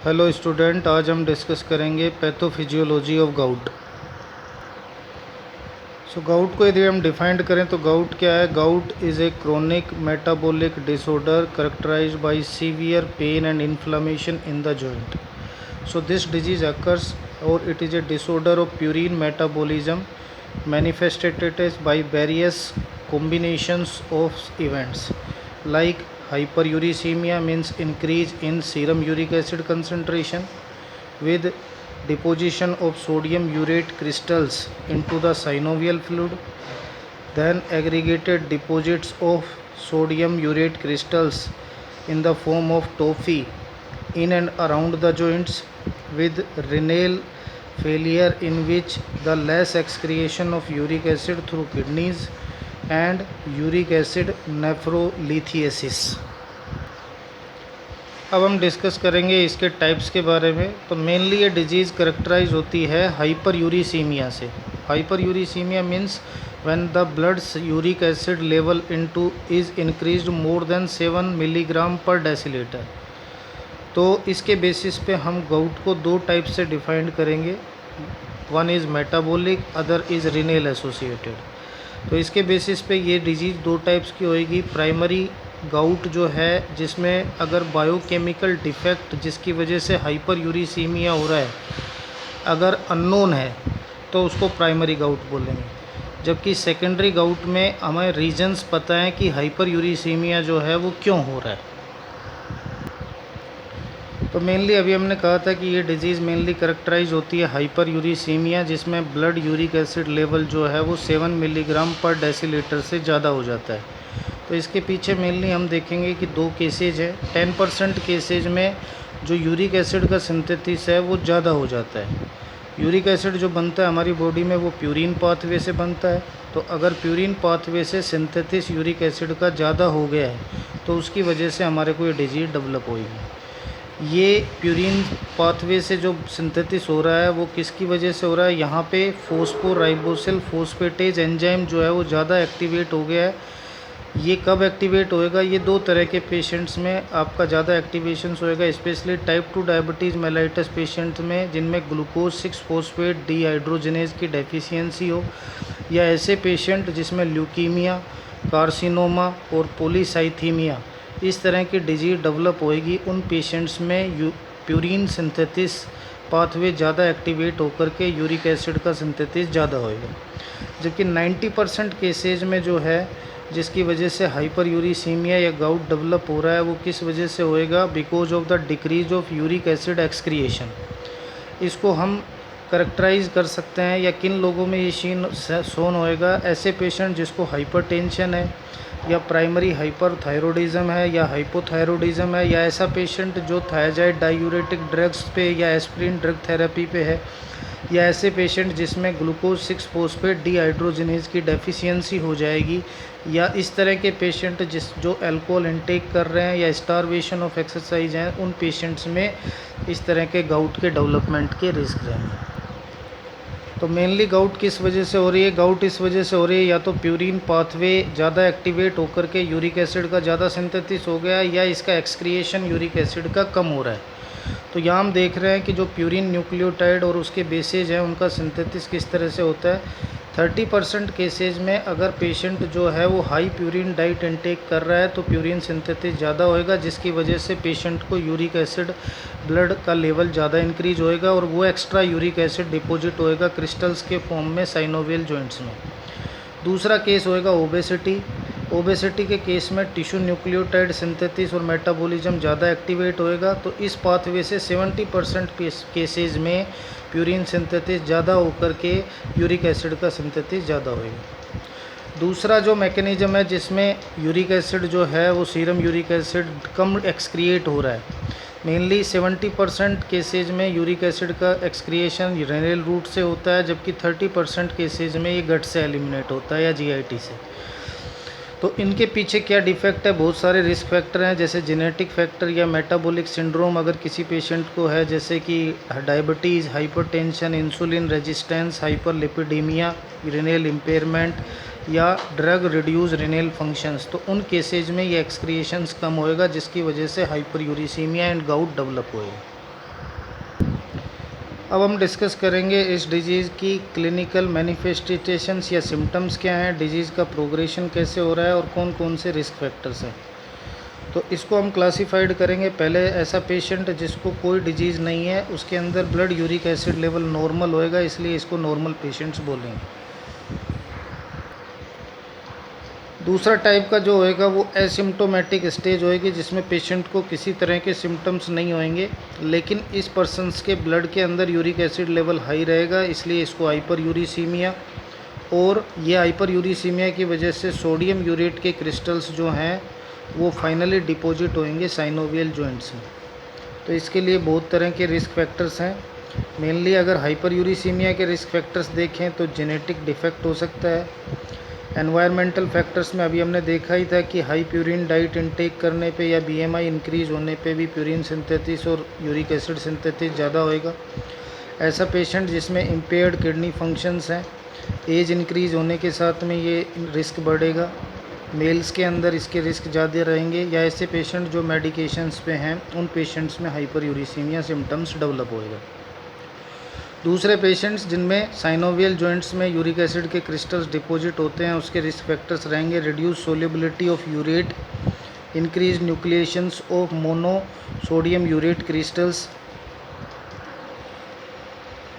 Hello student, आज हम discuss करेंगे पैथोफिजियोलॉजी ऑफ गाउट। गाउट को यदि हम डिफाइंड करें तो गाउट क्या है? Gout is a chronic metabolic disorder characterized by severe pain and inflammation in the joint. This disease occurs और it is a disorder of purine metabolism manifested by various combinations of events like hyperuricemia, means increase in serum uric acid concentration with deposition of sodium urate crystals into the synovial fluid, then aggregated deposits of sodium urate crystals in the form of toffee in and around the joints, with renal failure in which the less excretion of uric acid through kidneys and uric acid nephrolithiasis. अब हम discuss करेंगे इसके types के बारे में। तो mainly ये disease characterized होती है हाइपर यूरिसीमिया से। Hyper uricaemia means when the blood uric acid level into is increased more than 7 milligram पर डेसीलीटर। तो इसके बेसिस पे हम गाउट को दो टाइप से डिफाइंड करेंगे, one is metabolic, other is renal associated. तो इसके बेसिस पे ये डिजीज़ दो टाइप्स की होएगी। प्राइमरी गाउट जो है, जिसमें अगर बायोकेमिकल डिफेक्ट जिसकी वजह से हाइपर यूरिसीमिया हो रहा है अगर अननोन है तो उसको प्राइमरी गाउट बोलेंगे। जबकि सेकेंडरी गाउट में हमें रीजंस पता है कि हाइपर यूरिसीमिया जो है वो क्यों हो रहा है। तो मेनली अभी हमने कहा था कि ये डिज़ीज़ मेनली करेक्टराइज होती है हाइपर यूरिसीमिया, जिसमें ब्लड यूरिक एसिड लेवल जो है वो 7 मिलीग्राम पर डेसीलीटर से ज़्यादा हो जाता है। तो इसके पीछे मेनली हम देखेंगे कि दो केसेज है। 10% केसेज में जो यूरिक एसिड का सिंथेसिस है वो ज़्यादा हो जाता है। यूरिक एसिड जो बनता है हमारी बॉडी में वो प्यूरिन पाथवे से बनता है। तो अगर प्यूरिन पाथवे से सिंथेसिस यूरिक एसिड का ज़्यादा हो गया है तो उसकी वजह से हमारे को ये डिजीज़ डेवलप होगी। ये प्यूरिन पाथवे से जो सिंथेसिस हो रहा है वो किसकी वजह से हो रहा है? यहाँ पे फोस्फोराइबोसिल फोस्फेटेज एंजाइम जो है वो ज़्यादा एक्टिवेट हो गया है। ये कब एक्टिवेट होएगा? ये दो तरह के पेशेंट्स में आपका ज़्यादा एक्टिवेशन होएगा, specially type 2 diabetes mellitus patients में जिनमें ग्लूकोज 6 फोस्फेट डिहाइड्रोजनेज की डेफिशिएंसी हो, या ऐसे पेशेंट जिसमें ल्यूकीमिया, कार्सिनोमा और पॉलीसाइथीमिया इस तरह की डिजीज डेवलप होएगी। उन पेशेंट्स में प्यूरिन सिंथेसिस पाथवे ज़्यादा एक्टिवेट होकर के यूरिक एसिड का सिंथेसिस ज़्यादा होएगा। जबकि 90% केसेज में जो है जिसकी वजह से हाइपर यूरिसीमिया या गाउट डेवलप हो रहा है वो किस वजह से होएगा? Because of the decrease of uric acid excretion. इसको हम करेक्टराइज कर सकते हैं या किन लोगों में ये सीन शोन होएगा? ऐसे पेशेंट जिसको हाइपरटेंशन है, या प्राइमरी हाइपरथायरॉयडिज्म है, या हाइपोथायरॉयडिज्म है, या ऐसा पेशेंट जो थायराइड डायूरेटिक ड्रग्स पे या एस्प्रिन ड्रग थेरेपी पे है, या ऐसे पेशेंट जिसमें ग्लूकोज 6 फोस्फेट डिहाइड्रोजनेज की डेफिशिएंसी हो जाएगी, या इस तरह के पेशेंट जो अल्कोहल इनटेक कर रहे हैं या स्टारवेशन ऑफ एक्सरसाइज हैं, उन पेशेंट्स में इस तरह के गाउट के डेवलपमेंट के रिस्क रहेंगे। तो मेनली गाउट किस वजह से हो रही है? गाउट इस वजह से हो रही है या तो प्यूरिन पाथवे ज़्यादा एक्टिवेट होकर के यूरिक एसिड का ज़्यादा सिंथेसिस हो गया, या इसका एक्सक्रिएशन यूरिक एसिड का कम हो रहा है। तो यहाँ हम देख रहे हैं कि जो प्यूरिन न्यूक्लियोटाइड और उसके बेसेज हैं उनका सिंथेसिस किस तरह से होता है। 30% केसेज में अगर पेशेंट जो है वो हाई प्यूरिन डाइट इनटेक कर रहा है तो प्यूरिन सिंथेसिस ज़्यादा होएगा, जिसकी वजह से पेशेंट को यूरिक एसिड ब्लड का लेवल ज़्यादा इंक्रीज होएगा और वो एक्स्ट्रा यूरिक एसिड डिपॉजिट होएगा क्रिस्टल्स के फॉर्म में साइनोवियल जॉइंट्स में। दूसरा केस होएगा ओबेसिटी। ओबेसिटी के केस में टिश्यू न्यूक्लियोटाइड सिंथेसिस और मेटाबॉलिज्म ज़्यादा एक्टिवेट होएगा। तो इस पाथवे से 70% केसेज में प्यूरिन सिंथेसिस ज़्यादा होकर के यूरिक एसिड का सिंथेसिस ज़्यादा होएगा। दूसरा जो मैकेनिज़्म है जिसमें यूरिक एसिड जो है वो सीरम यूरिक एसिड कम एक्सक्रिएट हो रहा है। मेनली 70% केसेज में यूरिक एसिड का एक्सक्रिएशन रेनल रूट से होता है, जबकि 30% केसेज में ये गट से एलिमिनेट होता है या जीआईटी से। तो इनके पीछे क्या डिफेक्ट है? बहुत सारे रिस्क फैक्टर हैं, जैसे जेनेटिक फैक्टर या मेटाबॉलिक सिंड्रोम अगर किसी पेशेंट को है, जैसे कि diabetes, hypertension, insulin resistance, hyperlipidaemia, renal impairment या ड्रग रिड्यूस रेनल फंक्शंस, तो उन केसेज में ये एक्सक्रिएशंस कम होएगा, जिसकी वजह से hyper uricaemia and gout develop होएगा। अब हम डिस्कस करेंगे इस डिजीज़ की क्लिनिकल मैनिफेस्टेशंस या सिम्टम्स क्या हैं, डिजीज़ का प्रोग्रेशन कैसे हो रहा है और कौन कौन से रिस्क फैक्टर्स हैं। तो इसको हम क्लासिफाइड करेंगे। पहले ऐसा पेशेंट जिसको कोई डिजीज़ नहीं है, उसके अंदर blood uric acid level normal होएगा, इसलिए इसको नॉर्मल पेशेंट्स बोलेंगे। दूसरा टाइप का जो होएगा वो एसिम्टोमेटिक स्टेज होएगी, जिसमें पेशेंट को किसी तरह के सिम्टम्स नहीं होंगे, लेकिन इस पर्सन्स के ब्लड के अंदर यूरिक एसिड लेवल हाई रहेगा, इसलिए इसको हाइपर यूरिसीमिया। और ये हाइपर यूरिसीमिया की वजह से सोडियम यूरेट के क्रिस्टल्स जो हैं वो फाइनली डिपॉजिट होंगे साइनोवियल जॉइंट्स में। तो इसके लिए बहुत तरह के रिस्क फैक्टर्स हैं। मेनली अगर हाइपर यूरिसीमिया के रिस्क फैक्टर्स देखें तो जेनेटिक डिफेक्ट हो सकता है। एनवायरमेंटल फैक्टर्स में अभी हमने देखा ही था कि हाई प्यूरिन डाइट इनटेक करने पे या बीएमआई इंक्रीज होने पे भी प्यूरिन सिंथेसिस और यूरिक एसिड सिंथेसिस ज़्यादा होएगा। ऐसा पेशेंट जिसमें इम्पेयर्ड किडनी फंक्शंस हैं, एज इंक्रीज होने के साथ में ये रिस्क बढ़ेगा, मेल्स के अंदर इसके रिस्क ज़्यादा रहेंगे। या ऐसे पेशेंट जो मेडिकेशंस पे हैं, उन पेशेंट्स में हाइपर यूरिसीमिया सिम्टम्स डेवलप होएगा। दूसरे पेशेंट्स जिनमें साइनोवियल जॉइंट्स में यूरिक एसिड के क्रिस्टल्स डिपॉजिट होते हैं, उसके रिस्क फैक्टर्स रहेंगे reduce solubility of urate, increase nucleations of mono sodium urate crystals.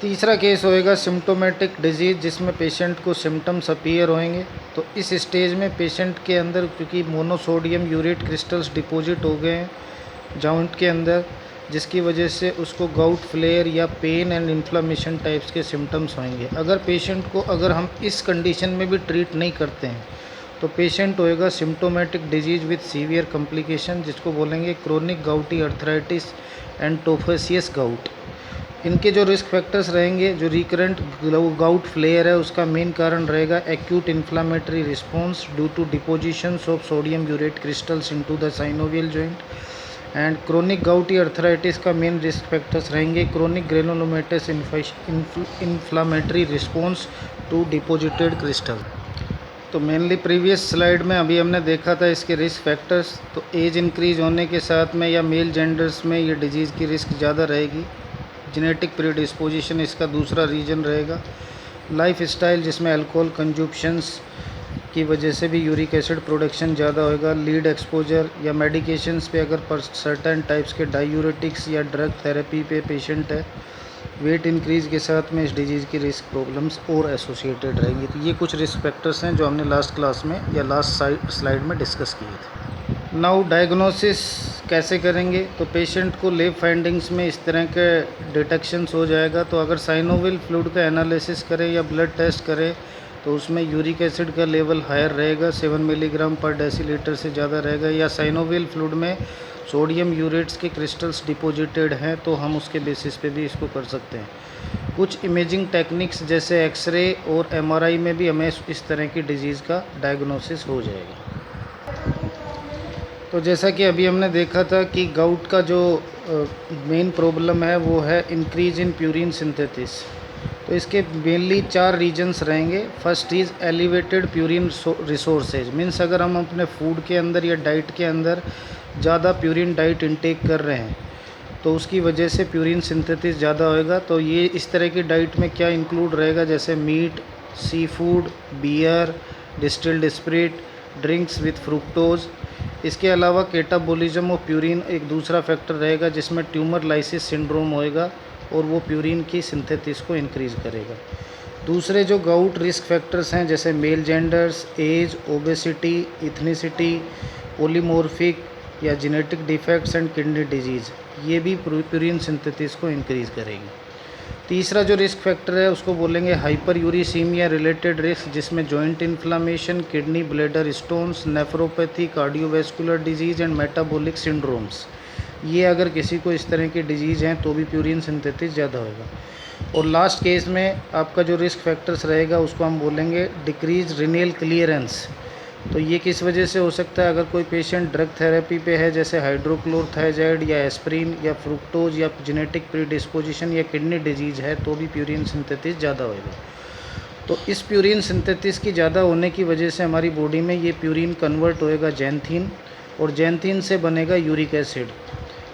तीसरा केस होएगा सिम्टोमेटिक डिजीज़, जिसमें पेशेंट को सिम्टम्स अपीयर होंगे। तो इस स्टेज में पेशेंट के अंदर क्योंकि मोनोसोडियम यूरेट क्रिस्टल्स डिपॉजिट हो गए हैं जॉइंट के अंदर, जिसकी वजह से उसको गाउट फ्लेयर या पेन एंड इन्फ्लामेशन टाइप्स के सिम्टम्स होंगे। अगर पेशेंट को अगर हम इस कंडीशन में भी ट्रीट नहीं करते हैं तो पेशेंट होएगा symptomatic disease with severe complication, जिसको बोलेंगे chronic gouty arthritis and tophaceous gout. इनके जो रिस्क फैक्टर्स रहेंगे, जो रिकरेंट गाउट फ्लेयर है उसका मेन कारण रहेगा acute inflammatory response due to depositions of sodium urate crystals into the synovial joint. And chronic gouty arthritis का मेन रिस्क फैक्टर्स रहेंगे chronic granulomatous inflammatory response to deposited crystal. तो mainly previous slide में अभी हमने देखा था इसके risk factors. तो एज इंक्रीज होने के साथ में या मेल जेंडर्स में ये डिजीज़ की रिस्क ज़्यादा रहेगी। जेनेटिक प्रीडिस्पोजिशन इसका दूसरा रीजन रहेगा। लाइफ स्टाइल जिसमें अल्कोहल कंजप्शंस की वजह से भी यूरिक एसिड प्रोडक्शन ज़्यादा होएगा। लीड एक्सपोजर या मेडिकेशंस पे अगर सर्टेन टाइप्स के डायूरेटिक्स या ड्रग थेरेपी पे पेशेंट है, वेट इंक्रीज़ के साथ में इस डिजीज़ की रिस्क प्रॉब्लम्स और एसोसिएटेड रहेंगी। तो ये कुछ रिस्क फैक्टर्स हैं जो हमने लास्ट क्लास में या लास्ट स्लाइड में डिस्कस किए थे। नाउ डायग्नोसिस कैसे करेंगे? तो पेशेंट को लैब फाइंडिंग्स में इस तरह के डिटेक्शंस हो जाएगा। तो अगर साइनोवियल फ्लूइड का एनालिसिस करें या ब्लड टेस्ट करें तो उसमें यूरिक एसिड का लेवल हायर रहेगा, 7 मिलीग्राम पर डेसीलीटर से ज़्यादा रहेगा। या साइनोवियल फ्लूइड में सोडियम यूरेट्स के क्रिस्टल्स डिपॉजिटेड हैं तो हम उसके बेसिस पे भी इसको कर सकते हैं। कुछ इमेजिंग टेक्निक्स जैसे एक्सरे और एमआरआई में भी हमें इस तरह की डिजीज़ का डायग्नोसिस हो जाएगा। तो जैसा कि अभी हमने देखा था कि गाउट का जो मेन प्रॉब्लम है वो है इंक्रीज इन प्यूरिन सिंथेसिस। तो इसके मेनली 4 रीजन्स रहेंगे। First is elevated purine resources, means अगर हम अपने फूड के अंदर या डाइट के अंदर ज़्यादा प्यूरिन डाइट इंटेक कर रहे हैं तो उसकी वजह से प्यूरिन सिंथेसिस ज़्यादा होएगा। तो ये इस तरह की डाइट में क्या इंक्लूड रहेगा, जैसे meat, seafood, beer, distilled spirit, drinks with fructose. इसके अलावा कैटाबोलिज्म ऑफ प्यूरिन एक दूसरा फैक्टर रहेगा जिसमें ट्यूमर लाइसिस सिंड्रोम होएगा और वो प्यूरिन की सिंथेसिस को इंक्रीज़ करेगा। दूसरे जो गाउट रिस्क फैक्टर्स हैं जैसे male genders, age, obesity, ethnicity, polymorphic या genetic defects and kidney disease, ये भी प्यूरिन सिंथेसिस को इंक्रीज़ करेंगे। तीसरा जो रिस्क फैक्टर है उसको बोलेंगे हाइपर यूरिसीमिया रिलेटेड रिस्क, जिसमें joint inflammation, kidney bladder stones, nephropathy, cardiovascular disease and metabolic syndromes. ये अगर किसी को इस तरह की डिजीज़ हैं तो भी प्यूरिन सिंथेसिस ज़्यादा होगा। और लास्ट केस में आपका जो रिस्क फैक्टर्स रहेगा उसको हम बोलेंगे डिक्रीज रिनेल क्लियरेंस। तो ये किस वजह से हो सकता है? अगर कोई पेशेंट ड्रग थेरेपी पे है जैसे हाइड्रोक्लोरथाइजाइड या एस्प्रिन या फ्रुक्टोज या जेनेटिक प्रीडिस्पोजिशन या किडनी डिजीज़ है तो भी प्यूरिन सिंथेसिस ज़्यादा होगा। तो इस प्यूरिन सिंथेसिस की ज़्यादा होने की वजह से हमारी बॉडी में ये प्यूरिन कन्वर्ट होएगा जैंथीन, और जैंथीन से बनेगा यूरिक एसिड।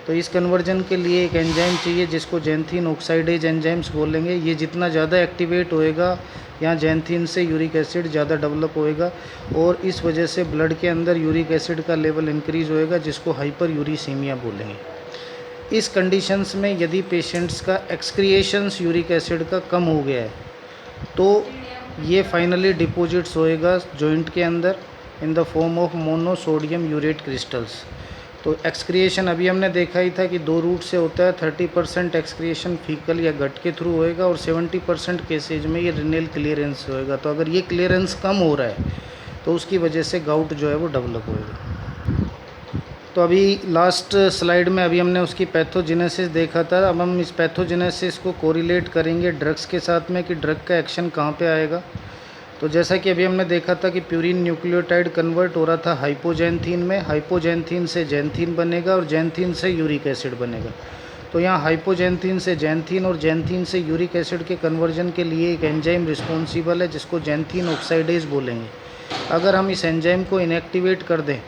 तो इस कन्वर्जन के लिए एक एंजाइम चाहिए जिसको जैंथीन ऑक्साइडेज एंजाइम्स बोलेंगे। ये जितना ज़्यादा एक्टिवेट होएगा, यहाँ जैंथीन से यूरिक एसिड ज़्यादा डेवलप होएगा और इस वजह से ब्लड के अंदर यूरिक एसिड का लेवल इंक्रीज़ होएगा, जिसको हाइपर यूरिसीमिया बोलेंगे। इस कंडीशंस में यदि पेशेंट्स का एक्सक्रिएशंस यूरिक एसिड का कम हो गया है तो ये फाइनली डिपॉजिट्स होएगा जॉइंट के अंदर in the form of monosodium urate crystals. तो एक्सक्रिएशन अभी हमने देखा ही था कि 2 रूट से होता है। 30% एक्सक्रिएशन फीकल या गट के थ्रू होएगा और 70% केसेज में ये रिनल क्लियरेंस होएगा। तो अगर ये क्लियरेंस कम हो रहा है तो उसकी वजह से गाउट जो है वो डेवलप होएगा। तो अभी लास्ट स्लाइड में अभी हमने उसकी पैथोजेनेसिस देखा था। अब हम इस पैथोजेनेसिस को कोरिलेट करेंगे ड्रग्स के साथ में कि ड्रग का एक्शन कहाँ पे आएगा। तो जैसा कि अभी हमने देखा था कि प्यूरिन न्यूक्लियोटाइड कन्वर्ट हो रहा था हाइपोजैंथीन में, हाइपोजैंथीन से जैंथीन बनेगा और जैंथीन से यूरिक एसिड बनेगा। तो यहाँ हाइपोजैंथीन से जैंथीन और जैंथीन से यूरिक एसिड के कन्वर्जन के लिए एक एंजाइम रिस्पॉन्सिबल है जिसको जैंथीन ऑक्साइडेज बोलेंगे। अगर हम इस एंजाइम को इनएक्टिवेट कर दें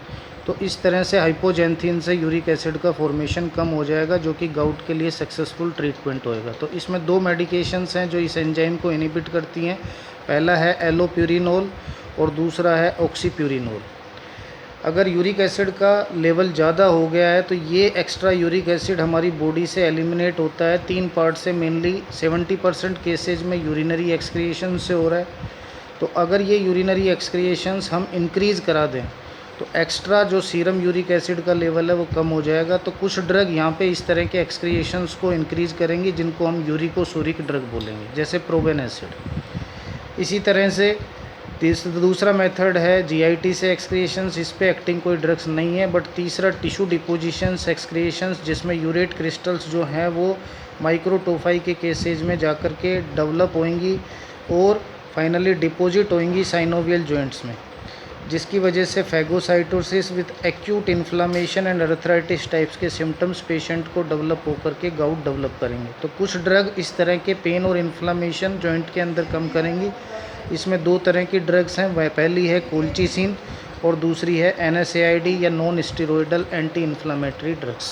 तो इस तरह से हाइपोजैंथीन से यूरिक एसिड का फॉर्मेशन कम हो जाएगा, जो कि गाउट के लिए सक्सेसफुल ट्रीटमेंट होएगा। तो इसमें 2 मेडिकेशंस हैं जो इस एंजाइम को इनहिबिट करती हैं। पहला है एलोप्यूरिनोल और दूसरा है ऑक्सीप्यूरिनोल। अगर यूरिक एसिड का लेवल ज़्यादा हो गया है तो ये एक्स्ट्रा यूरिक एसिड हमारी बॉडी से एलिमिनेट होता है 3 पार्ट से। मेनली 70% केसेज में यूरिनरी एक्सक्रिएशन से हो रहा है। तो अगर ये यूरिनरी एक्सक्रिएशंस हम इंक्रीज़ करा दें तो एक्स्ट्रा जो सीरम यूरिक एसिड का लेवल है वो कम हो जाएगा। तो कुछ ड्रग यहाँ पे इस तरह के एक्सक्रिएशंस को इंक्रीज़ करेंगी जिनको हम यूरिकोसूरिक ड्रग बोलेंगे, जैसे प्रोबेन एसिड। इसी तरह से दूसरा मेथड है जीआईटी से एक्सक्रिएशंस। इस पे एक्टिंग कोई ड्रग्स नहीं है। बट तीसरा टिश्यू डिपोजिशंस एक्सक्रिएशंस, जिसमें यूरेट क्रिस्टल्स जो हैं वो माइक्रोटोफाई के केसेज में जाकर के डेवलप होंगी और फाइनली डिपॉजिट होंगी साइनोवियल जॉइंट्स में, जिसकी वजह से phagocytosis with acute inflammation and arthritis types के सिम्टम्स पेशेंट को डेवलप होकर के गाउट डेवलप करेंगे। तो कुछ ड्रग इस तरह के पेन और इन्फ्लामेशन जॉइंट के अंदर कम करेंगी। इसमें 2 तरह की ड्रग्स हैं। वह पहली है कोल्चिसिन और दूसरी है NSAID या non steroidal anti inflammatory drugs.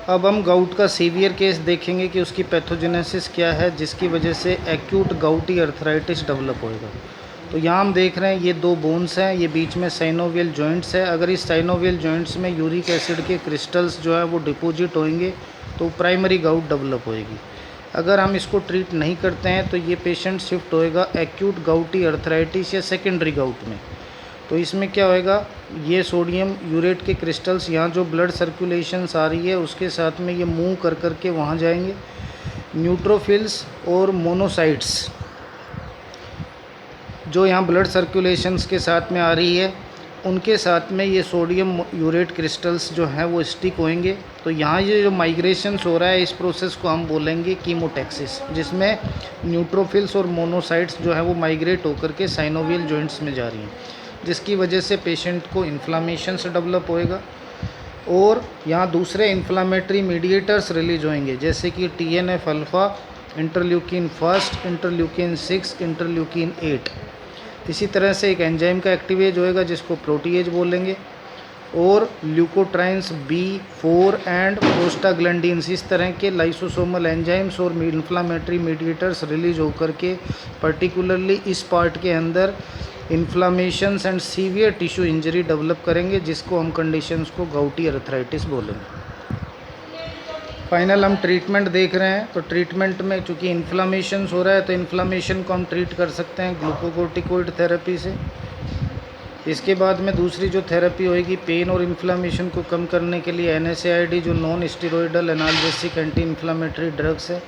अब हम गाउट का सीवियर केस देखेंगे कि उसकी पैथोजेनेसिस क्या है जिसकी वजह से एक्यूट गाउटी अर्थराइटिस डेवलप होएगा। तो यहाँ हम देख रहे हैं ये 2 बोन्स हैं, ये बीच में साइनोवियल जॉइंट्स है। अगर इस साइनोवियल जॉइंट्स में यूरिक एसिड के क्रिस्टल्स जो है वो डिपॉजिट होंगे तो प्राइमरी गाउट डेवलप होएगी। अगर हम इसको ट्रीट नहीं करते हैं तो ये पेशेंट शिफ्ट होएगा एक्यूट गाउटी अर्थराइटिस या सेकेंडरी गाउट में। तो इसमें क्या होएगा, ये सोडियम यूरेट के क्रिस्टल्स यहाँ जो ब्लड सर्कुलेशंस आ रही है उसके साथ में ये मूव कर कर के वहाँ जाएंगे। न्यूट्रोफिल्स और मोनोसाइट्स जो यहाँ ब्लड सर्कुलेशंस के साथ में आ रही है उनके साथ में ये सोडियम यूरेट क्रिस्टल्स जो हैं वो स्टिक होंगे। तो यहाँ ये जो माइग्रेशंस हो रहा है इस प्रोसेस को हम बोलेंगे कीमोटैक्सिस, जिसमें न्यूट्रोफिल्स और मोनोसाइट्स जो है वो माइग्रेट होकर के साइनोवियल जॉइंट्स में जा रही हैं, जिसकी वजह से पेशेंट को इन्फ्लामेशन से डेवलप होएगा और यहाँ दूसरे इन्फ्लामेटरी मीडिएटर्स रिलीज होंगे, जैसे कि TNF alpha, interleukin 1, interleukin 6, interleukin 8। इसी तरह से एक एंजाइम का एक्टिवेज होएगा जिसको प्रोटीएज बोलेंगे और ल्यूकोट्राइन्स B4 एंड प्रोस्टाग्लैंडिन्स, इस तरह के लाइसोसोमल एंजाइम्स और इन्फ्लामेटरी मीडिएटर्स रिलीज होकर के पर्टिकुलरली इस पार्ट के अंदर inflammations and severe tissue injury develop करेंगे, जिसको हम कंडीशंस को गाउटी अर्थराइटिस बोलेंगे। फाइनल हम ट्रीटमेंट देख रहे हैं। तो ट्रीटमेंट में चूँकि इन्फ्लामेशंस हो रहा है तो इन्फ्लामेशन को हम ट्रीट कर सकते हैं ग्लूकोकोर्टिकोइड थेरेपी से। इसके बाद में दूसरी जो थेरेपी होएगी पेन और इन्फ्लामेशन को कम करने के लिए NSAID जो non steroidal analgesic anti inflammatory drugs है,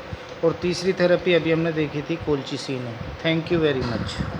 और तीसरी थेरेपी अभी हमने देखी थी कोल्चिसिन है। Thank you very much.